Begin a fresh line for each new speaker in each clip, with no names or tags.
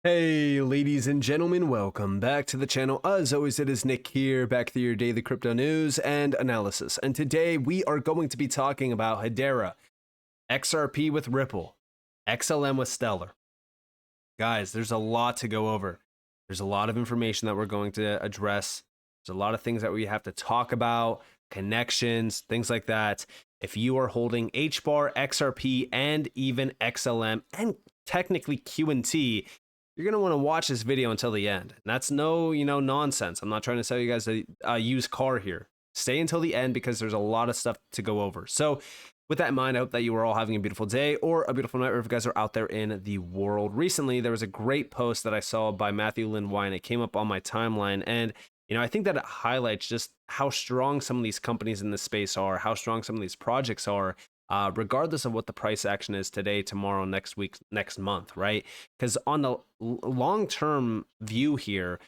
Hey ladies and gentlemen, welcome back to the channel. As always, it is Nick here, back with your daily crypto news and analysis. And today we are going to be talking about Hedera, XRP with Ripple, XLM with Stellar. Guys, there's a lot to go over. There's a lot of information that we're going to address. There's a lot of things that we have to talk about, connections, things like that. If you are holding HBAR, XRP, and even XLM, and technically QNT, you're going to want to watch this video until the end. And that's no, nonsense. I'm not trying to sell you guys a used car here. Stay until the end because there's a lot of stuff to go over. So with that in mind, I hope that you are all having a beautiful day or a beautiful night, or if you guys are out there in the world. Recently, there was a great post that I saw by Matthew Lin Wine. It came up on my timeline, and I think that it highlights just how strong some of these companies in this space are, how strong some of these projects are, regardless of what the price action is today, tomorrow, next week, next month, right? Because on the long-term view here,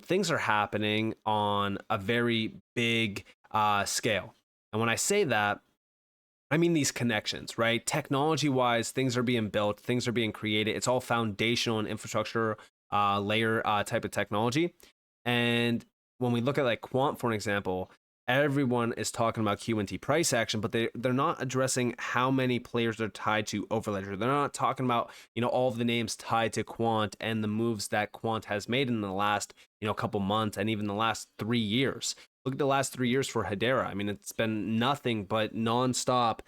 things are happening on a very big scale. And when I say that, I mean these connections, right? Technology-wise, things are being built, things are being created. It's all foundational and infrastructure layer type of technology. And when we look at like Quant, for an example, everyone is talking about QNT price action, but they're not addressing how many players are tied to Overledger. They're not talking about, all of the names tied to Quant and the moves that Quant has made in the last, couple months and even the last 3 years. Look at the last 3 years for Hedera. I mean, it's been nothing but nonstop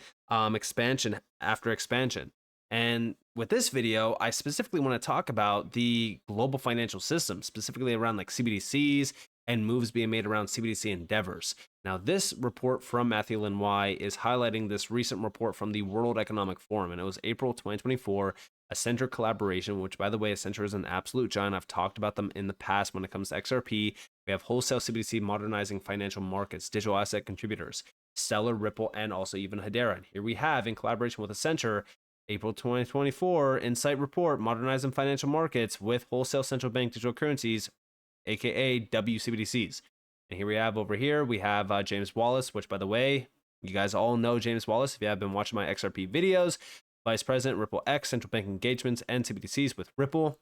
expansion after expansion. And with this video, I specifically want to talk about the global financial system, specifically around like CBDCs and moves being made around CBDC endeavors. Now, this report from Matthew Lin Y is highlighting this recent report from the World Economic Forum, and it was April 2024, Accenture collaboration, which, by the way, Accenture is an absolute giant. I've talked about them in the past when it comes to XRP. We have wholesale CBDC modernizing financial markets, digital asset contributors, Stellar, Ripple, and also even Hedera. And here we have, in collaboration with Accenture, April 2024 Insight Report, Modernizing Financial Markets with Wholesale Central Bank Digital Currencies, aka WCBDCs. And here we have over here, we have James Wallace, which, by the way, you guys all know James Wallace if you have been watching my XRP videos, Vice President, Ripple X, Central Bank Engagements, and CBDCs with Ripple.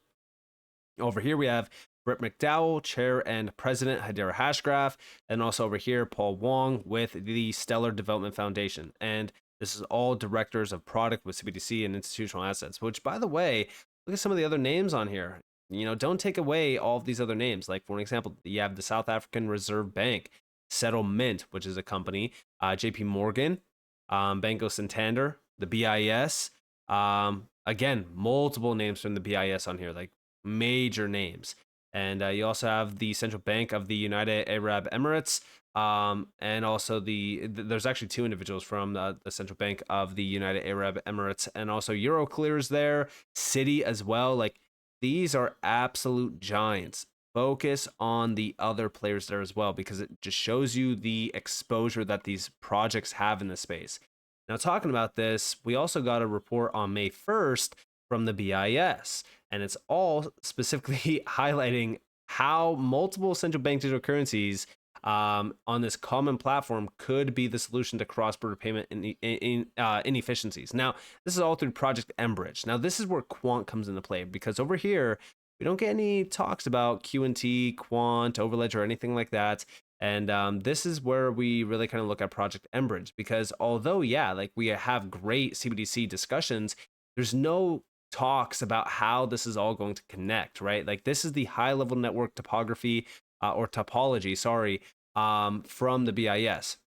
Over here, we have Brett McDowell, Chair and President, Hedera Hashgraph, and also over here, Paul Wong with the Stellar Development Foundation. And this is all directors of product with CBDC and institutional assets, which, by the way, look at some of the other names on here. Don't take away all of these other names. Like, for an example, you have the South African Reserve Bank, Settlement, which is a company, JP Morgan, Banco Santander, the BIS. Again, multiple names from the BIS on here, like major names. And you also have the Central Bank of the United Arab Emirates. And also there's actually two individuals from the Central Bank of the United Arab Emirates, and also Euroclear's there, Citi as well. Like, these are absolute giants. Focus on the other players there as well, because it just shows you the exposure that these projects have in the space. Now, talking about this, we also got a report on May 1st from the BIS, and it's all specifically highlighting how multiple central bank digital currencies on this common platform could be the solution to cross-border payment inefficiencies. Now, this is all through Project Enbridge. Now, this is where Quant comes into play, because over here, we don't get any talks about QNT, Quant, Overledger, or anything like that. And this is where we really kind of look at Project Enbridge, because although, yeah, like we have great CBDC discussions, there's no talks about how this is all going to connect, right? Like, this is the high-level network topography or topology, sorry, from the BIS.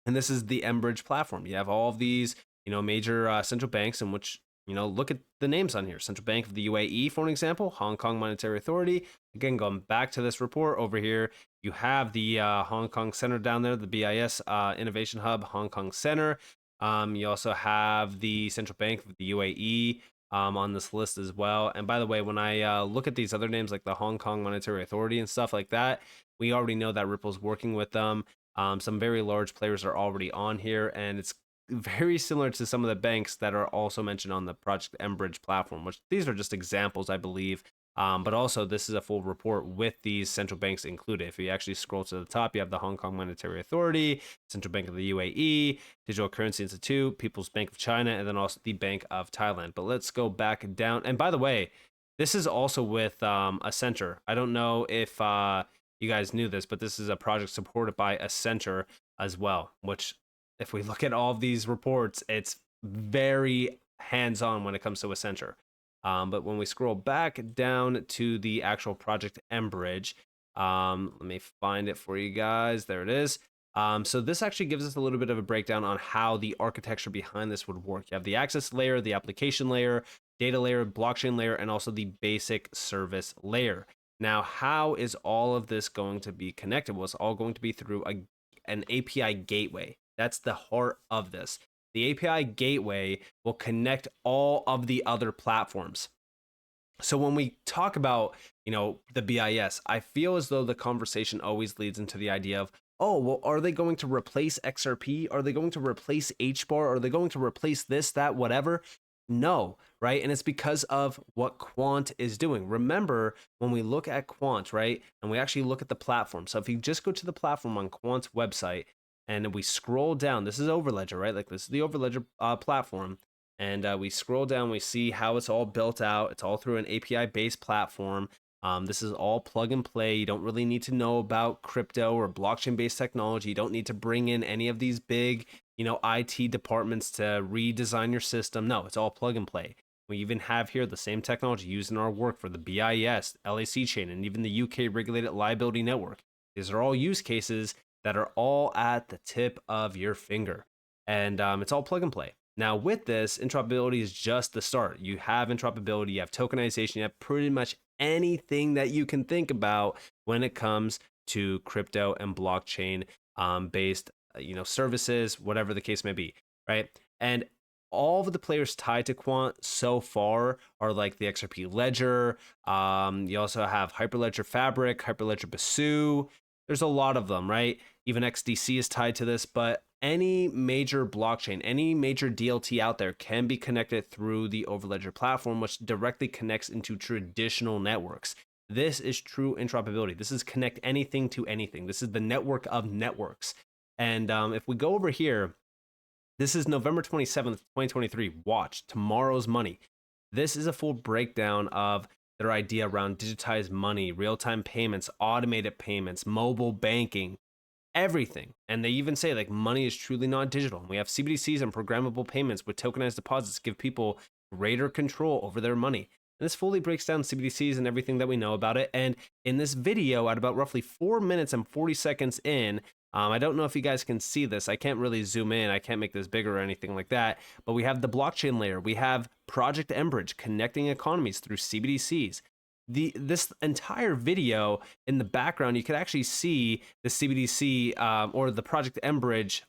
And this is the Enbridge platform. You have all of these, major central banks, in which, look at the names on here. Central Bank of the UAE, for an example, Hong Kong Monetary Authority. Again, going back to this report over here, you have the Hong Kong Center down there, the BIS Innovation Hub, Hong Kong Center. You also have the Central Bank of the UAE on this list as well. And by the way, when I look at these other names like the Hong Kong Monetary Authority and stuff like that, we already know that Ripple's working with them. Some very large players are already on here, and it's very similar to some of the banks that are also mentioned on the Project Enbridge platform, which these are just examples, I believe. But also, this is a full report with these central banks included. If you actually scroll to the top, you have the Hong Kong Monetary Authority, Central Bank of the UAE, Digital Currency Institute, People's Bank of China, and then also the Bank of Thailand. But let's go back down. And by the way, This is also with Center. I don't know if you guys knew this, but this is a project supported by Center as well, which if we look at all of these reports, it's very hands-on when it comes to Center. But when we scroll back down to the actual project Mbridge, let me find it for you guys. There it is. So this actually gives us a little bit of a breakdown on how the architecture behind this would work. You have the access layer, the application layer, data layer, blockchain layer, and also the basic service layer. Now, how is all of this going to be connected? Well, it's all going to be through an API gateway. That's the heart of this. The API gateway will connect all of the other platforms. So when we talk about, the BIS, I feel as though the conversation always leads into the idea of, oh, well, are they going to replace XRP? Are they going to replace HBAR? Are they going to replace this, that, whatever? No, right? And it's because of what Quant is doing. Remember, when we look at Quant, right, and we actually look at the platform. So if you just go to the platform on Quant's website and we scroll down, this is Overledger, right? Like this is the Overledger platform. And we scroll down, we see how it's all built out. It's all through an API-based platform. This is all plug and play. You don't really need to know about crypto or blockchain-based technology. You don't need to bring in any of these big, IT departments to redesign your system. No, it's all plug and play. We even have here the same technology used in our work for the BIS, LAC chain, and even the UK regulated liability network. These are all use cases that are all at the tip of your finger. And it's all plug and play. Now, with this, interoperability is just the start. You have interoperability, you have tokenization, you have pretty much anything that you can think about when it comes to crypto and blockchain based services, whatever the case may be, right? And all of the players tied to Quant so far are like the Xrp Ledger. You also have Hyperledger Fabric, Hyperledger Basu. There's a lot of them, right? Even XDC is tied to this, but any major blockchain, any major DLT out there can be connected through the Overledger platform, which directly connects into traditional networks. This is true interoperability. This is connect anything to anything. This is the network of networks. And if we go over here, this is November 27th, 2023. Watch tomorrow's money. This is a full breakdown of their idea around digitized money, real-time payments, automated payments, mobile banking, everything. And they even say like money is truly not digital. We have CBDCs and programmable payments with tokenized deposits give people greater control over their money. And this fully breaks down CBDCs and everything that we know about it. And in this video, at about roughly 4 minutes and 40 seconds in, I don't know if you guys can see this. I can't really zoom in. I can't make this bigger or anything like that. But we have the blockchain layer. We have Project Mbridge connecting economies through CBDCs. This entire video in the background, you could actually see the CBDC or the Project Mbridge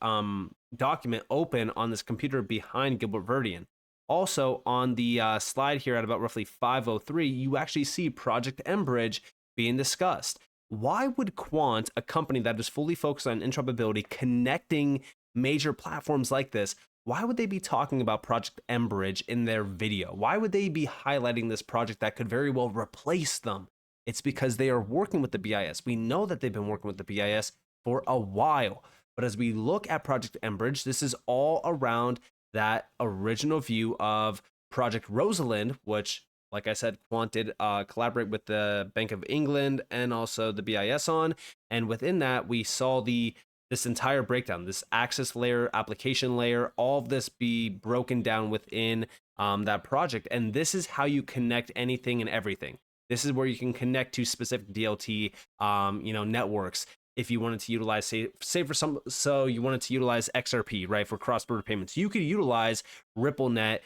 document open on this computer behind Gilbert Verdian. Also on the slide here at about roughly 5:03, you actually see Project Mbridge being discussed. Why would Quant, a company that is fully focused on interoperability, connecting major platforms like this, why would they be talking about Project Mbridge in their video? Why would they be highlighting this project that could very well replace them? It's because they are working with the BIS. We know that they've been working with the BIS for a while. But as we look at Project Mbridge, this is all around that original view of Project Rosalind, which, like I said, Quant did collaborate with the Bank of England and also the BIS on. And within that, we saw this entire breakdown, this access layer, application layer, all of this be broken down within that project. And this is how you connect anything and everything. This is where you can connect to specific DLT, networks. If you wanted to utilize, so you wanted to utilize XRP, right, for cross-border payments, you could utilize RippleNet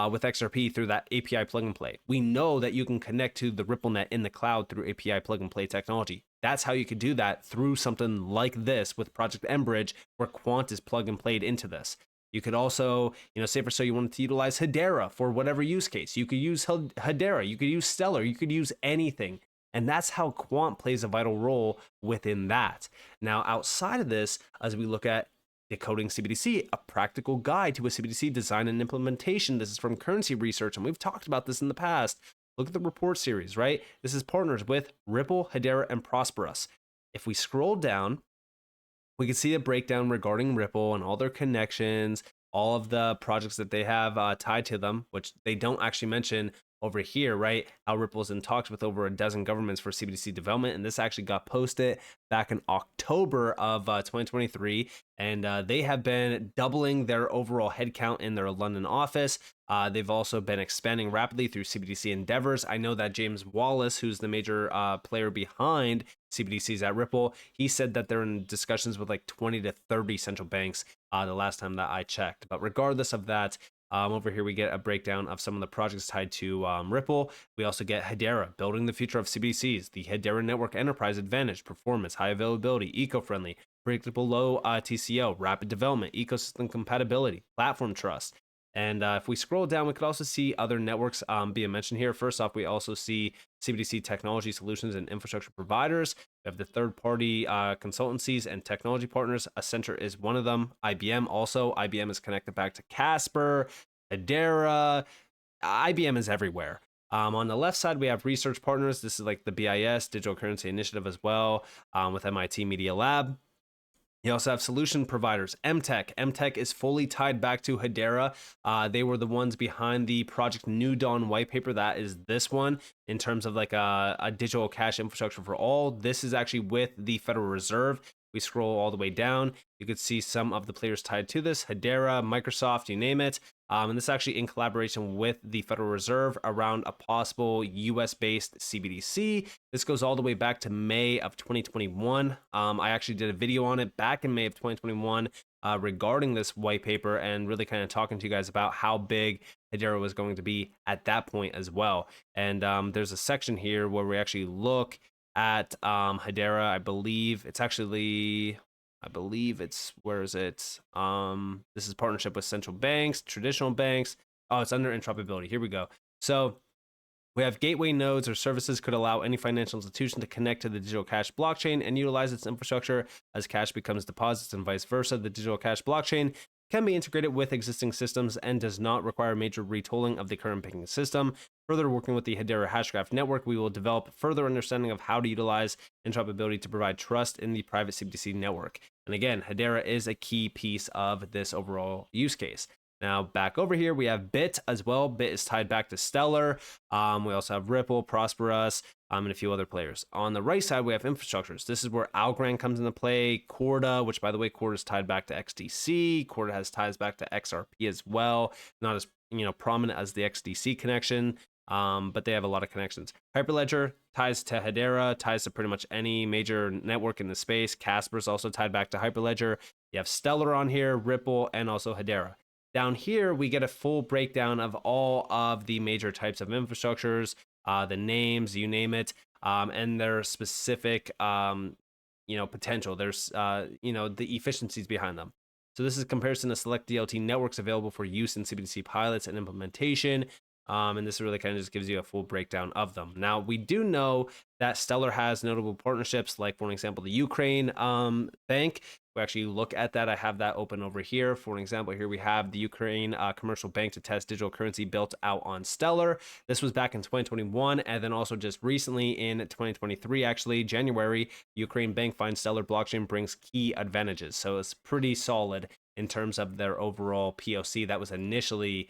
with XRP through that API plug and play. We know that you can connect to the RippleNet in the cloud through API plug and play technology. That's how you could do that through something like this with Project Mbridge, where Quant is plug and played into this. You could also, say for so you wanted to utilize Hedera for whatever use case. You could use Hedera, you could use Stellar, you could use anything. And that's how Quant plays a vital role within that. Now, outside of this, as we look at Decoding CBDC, a practical guide to a CBDC design and implementation. This is from Currency Research, and we've talked about this in the past. Look at the report series, right? This is partners with Ripple, Hedera, and Prosperous. If we scroll down, we can see a breakdown regarding Ripple and all their connections, all of the projects that they have tied to them, which they don't actually mention over here, right? How Ripple's in talks with over a dozen governments for CBDC development. And this actually got posted back in October of 2023. And they have been doubling their overall headcount in their London office. They've also been expanding rapidly through CBDC endeavors. I know that James Wallace, who's the major player behind CBDCs at Ripple, he said that they're in discussions with like 20 to 30 central banks the last time that I checked. But regardless of that, over here we get a breakdown of some of the projects tied to Ripple. We also get Hedera, building the future of CBDCs, the Hedera Network Enterprise Advantage, performance, high availability, eco-friendly, predictable low TCO, rapid development, ecosystem compatibility, platform trust. And if we scroll down, we could also see other networks being mentioned here. First off, we also see CBDC technology solutions and infrastructure providers. We have the third-party consultancies and technology partners. Accenture is one of them. IBM also. IBM is connected back to Casper, Hedera. IBM is everywhere. On the left side, we have research partners. This is like the BIS, Digital Currency Initiative as well, with MIT Media Lab. You also have solution providers, MTech. MTech is fully tied back to Hedera. They were the ones behind the Project New Dawn white paper. That is this one in terms of like a digital cash infrastructure for all. This is actually with the Federal Reserve. We scroll all the way down, you could see some of the players tied to this, Hedera, Microsoft, you name it. And this is actually in collaboration with the Federal Reserve around a possible US-based CBDC. This goes all the way back to May of 2021. I actually did a video on it back in May of 2021 regarding this white paper and really kind of talking to you guys about how big Hedera was going to be at that point as well. And there's a section here where we actually look at Hedera. I believe it's, where is it? This is partnership with central banks, traditional banks. Oh, it's under interoperability. Here we go. So we have gateway nodes or services could allow any financial institution to connect to the digital cash blockchain and utilize its infrastructure as cash becomes deposits and vice versa. The digital cash blockchain can be integrated with existing systems and does not require major retooling of the current banking system. Further, working with the Hedera Hashgraph network, we will develop further understanding of how to utilize interoperability to provide trust in the private CBDC network. And again, Hedera is a key piece of this overall use case. Now, back over here, we have Bit as well. Bit is tied back to Stellar. We also have Ripple, Prosperous, and a few other players. On the right side, we have infrastructures. This is where Algorand comes into play. Corda, which, by the way, Corda is tied back to XDC. Corda has ties back to XRP as well. Not as prominent as the XDC connection, but they have a lot of connections. Hyperledger ties to Hedera, ties to pretty much any major network in the space. Casper is also tied back to Hyperledger. You have Stellar on here, Ripple, and also Hedera. Down here, we get a full breakdown of all of the major types of infrastructures, the names, you name it, and their specific, potential. There's, the efficiencies behind them. So this is a comparison to select DLT networks available for use in CBDC pilots and implementation. And this really kind of just gives you a full breakdown of them. Now, we do know that Stellar has notable partnerships, like, for example, the Ukraine bank. We actually look at that. I have that open over here. For an example, here we have the Ukraine commercial bank to test digital currency built out on Stellar. This was back in 2021. And then also just recently in 2023, actually, January, Ukraine bank finds Stellar blockchain brings key advantages. So it's pretty solid in terms of their overall POC. That was initially,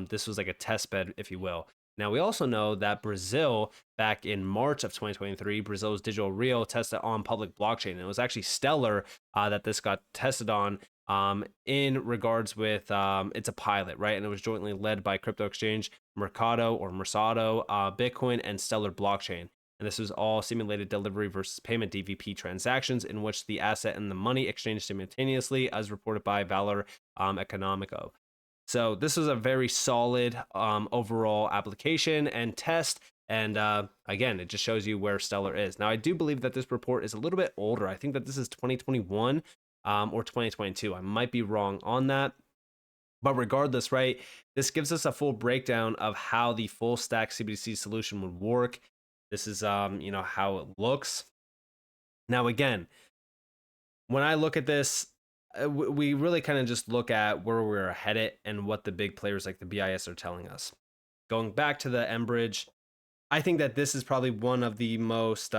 this was like a test bed, if you will. Now, we also know that Brazil, back in March of 2023, Brazil's digital real tested on public blockchain. And it was actually Stellar that this got tested on in regards with, it's a pilot, right? And it was jointly led by crypto exchange Mercado, Bitcoin, and Stellar blockchain. And this was all simulated delivery versus payment DVP transactions in which the asset and the money exchanged simultaneously, as reported by Valor Economico. So this was a very solid overall application and test. And again, it just shows you where Stellar is. Now, I do believe that this report is a little bit older. I think that this is 2021 or 2022. I might be wrong on that. But regardless, right, this gives us a full breakdown of how the full stack CBDC solution would work. This is, how it looks. Now, again, when I look at this, we really kind of just look at where we're headed and what the big players like the BIS are telling us. Going back to the Enbridge, I think that this is probably one of the most,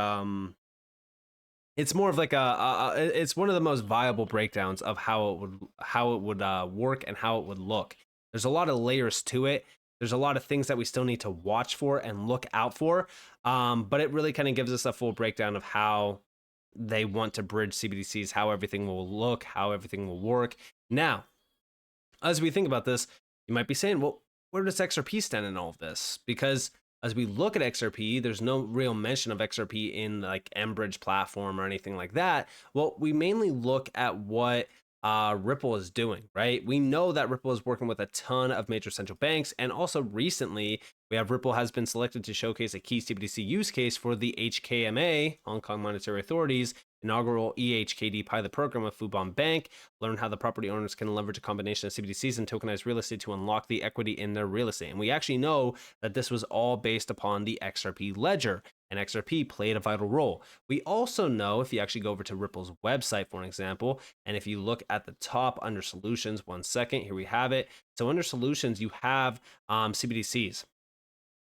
it's more of like it's one of the most viable breakdowns of how it would work and how it would look. There's a lot of layers to it. There's a lot of things that we still need to watch for and look out for, but it really kind of gives us a full breakdown of how they want to bridge CBDCs, how everything will look, how everything will work. Now, as we think about this, you might be saying, well, where does XRP stand in all of this? Because as we look at XRP, there's no real mention of XRP in like mBridge platform or anything like that. Well, we mainly look at what Ripple is doing, right? We know that Ripple is working with a ton of major central banks, and also recently we have Ripple has been selected to showcase a key CBDC use case for the HKMA, Hong Kong Monetary Authority's inaugural EHKD pilot program of Fubon Bank. Learn how the property owners can leverage a combination of CBDCs and tokenized real estate to unlock the equity in their real estate. And we actually know that this was all based upon the XRP ledger, and XRP played a vital role. We also know, if you actually go over to Ripple's website, for an example, and if you look at the top under solutions, one second, here we have it. So under solutions, you have CBDCs.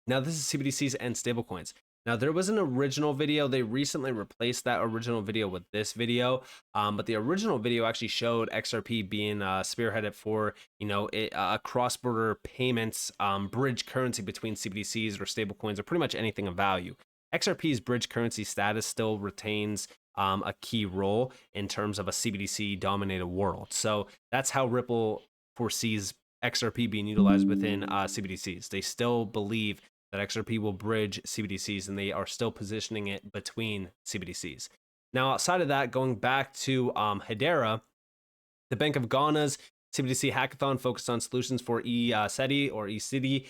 Now this is CBDCs and stablecoins. Now there was an original video. They recently replaced that original video with this video, but the original video actually showed XRP being spearheaded for, a cross-border payments bridge currency between CBDCs or stablecoins or pretty much anything of value. XRP's bridge currency status still retains a key role in terms of a CBDC-dominated world. So that's how Ripple foresees XRP being utilized within CBDCs. They still believe that XRP will bridge CBDCs, and they are still positioning it between CBDCs. Now, outside of that, going back to Hedera, the Bank of Ghana's CBDC Hackathon focused on solutions for eCedi or eCity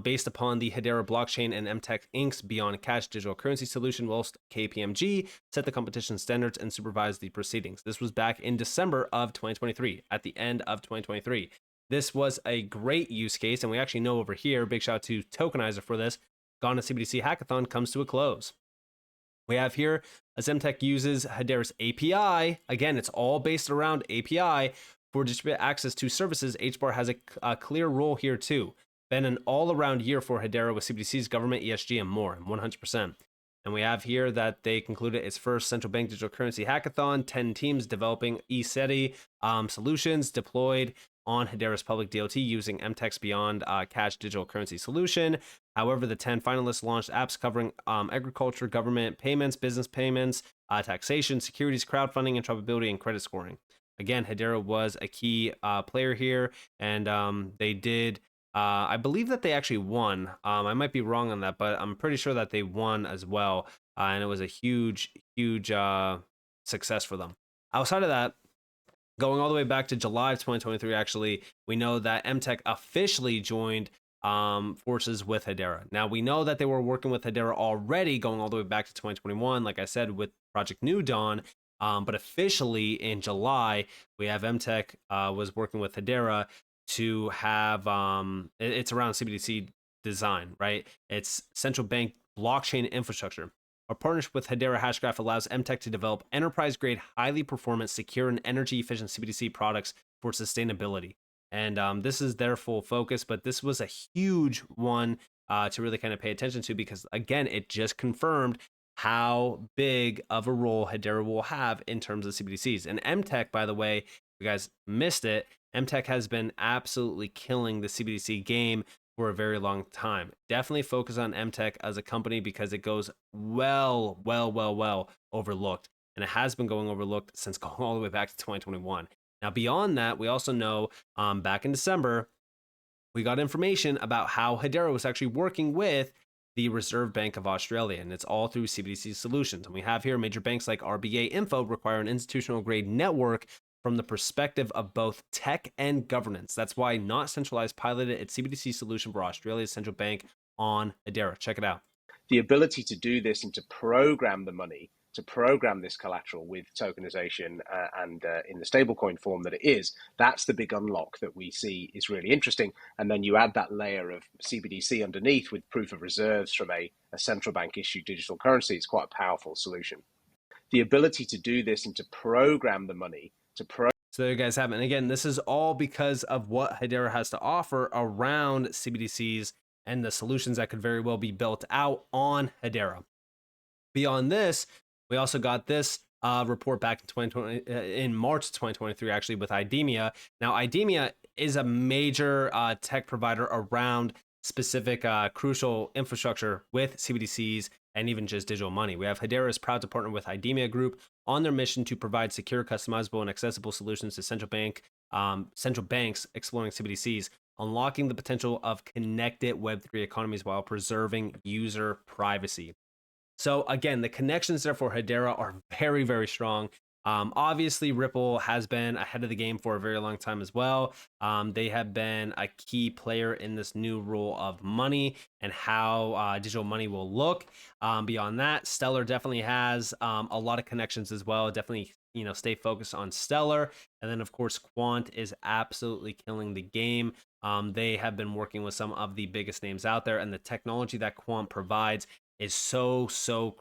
based upon the Hedera blockchain and MTech Inc.'s Beyond Cash digital currency solution, whilst KPMG set the competition standards and supervised the proceedings. This was back in December of 2023, at the end of 2023. This was a great use case, and we actually know over here, big shout out to Tokenizer for this, Ghana CBDC Hackathon comes to a close. We have here, as MTech uses Hedera's API, again, it's all based around API, for distributed access to services. Hbar has a clear role here too. Been an all-around year for Hedera with CBDCs, government, ESG, and more, 100%. And we have here that they concluded its first central bank digital currency hackathon, 10 teams developing eCedi solutions deployed on Hedera's public DLT using MTech's Beyond Cash digital currency solution. However, the 10 finalists launched apps covering agriculture, government payments, business payments, taxation, securities, crowdfunding, interoperability, and credit scoring. Again, Hedera was a key player here, and they did, I believe that they actually won. I might be wrong on that, but I'm pretty sure that they won as well, and it was a huge success for them. Outside of that, going all the way back to July of 2023, actually, we know that MTech officially joined forces with Hedera. Now, we know that they were working with Hedera already going all the way back to 2021, like I said, with Project New Dawn, but officially in July, we have MTech was working with Hedera to have, it's around CBDC design, right? It's central bank blockchain infrastructure. Our partnership with Hedera Hashgraph allows MTech to develop enterprise-grade, highly performant, secure, and energy-efficient CBDC products for sustainability. And this is their full focus, but this was a huge one to really kind of pay attention to because, again, it just confirmed how big of a role Hedera will have in terms of CBDCs. And MTech, by the way, if you guys missed it, MTech has been absolutely killing the CBDC game for a very long time. Definitely focus on MTech as a company because it goes well overlooked. And it has been going overlooked since going all the way back to 2021. Now, beyond that, we also know back in December, we got information about how Hedera was actually working with the Reserve Bank of Australia, and it's all through CBDC solutions. And we have here major banks like RBA Info require an institutional grade network from the perspective of both tech and governance. That's why Not Centralized piloted its CBDC solution for Australia's central bank on Hedera. Check it out.
The ability to do this and to program the money, to program this collateral with tokenization and in the stablecoin form that it is, that's the big unlock that we see is really interesting. And then you add that layer of CBDC underneath with proof of reserves from a central bank issued digital currency. It's quite a powerful solution. The ability to do this and to program the money,
so there you guys have it. And again, this is all because of what Hedera has to offer around CBDCs and the solutions that could very well be built out on Hedera. Beyond this, we also got this report back in 2020, in March 2023, actually, with IDEMIA. Now, IDEMIA is a major tech provider around specific crucial infrastructure with CBDCs and even just digital money. We have Hedera is proud to partner with IDEMIA Group on their mission to provide secure, customizable, and accessible solutions to central banks exploring CBDCs, unlocking the potential of connected Web3 economies while preserving user privacy. So again, the connections there for Hedera are very, very strong. Obviously, Ripple has been ahead of the game for a very long time as well. They have been a key player in this new rule of money and how digital money will look. Beyond that, Stellar definitely has a lot of connections as well. Definitely, stay focused on Stellar. And then, of course, Quant is absolutely killing the game. They have been working with some of the biggest names out there, and the technology that Quant provides is so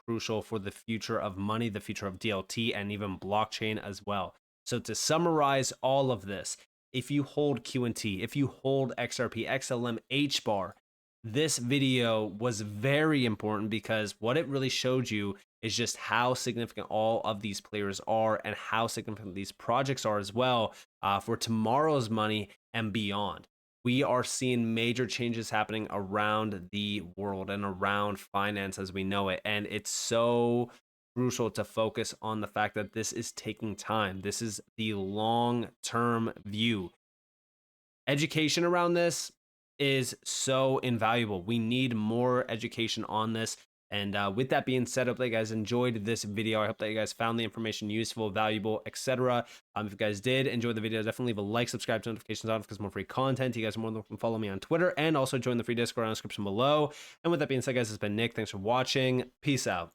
crucial for the future of money, the future of DLT, and even blockchain as well. So to summarize all of this, if you hold QNT, if you hold XRP Xlm Hbar, this video was very important because what it really showed you is just how significant all of these players are and how significant these projects are as well for tomorrow's money and beyond. We are seeing major changes happening around the world and around finance as we know it. And it's so crucial to focus on the fact that this is taking time. This is the long-term view. Education around this is so invaluable. We need more education on this. And with that being said, I hope that you guys enjoyed this video. I hope that you guys found the information useful, valuable, etc. If you guys did enjoy the video, definitely leave a like, subscribe to notifications on because more free content. You guys are more than welcome to follow me on Twitter and also join the free Discord in the description below. And with that being said, guys, it's been Nick. Thanks for watching. Peace out.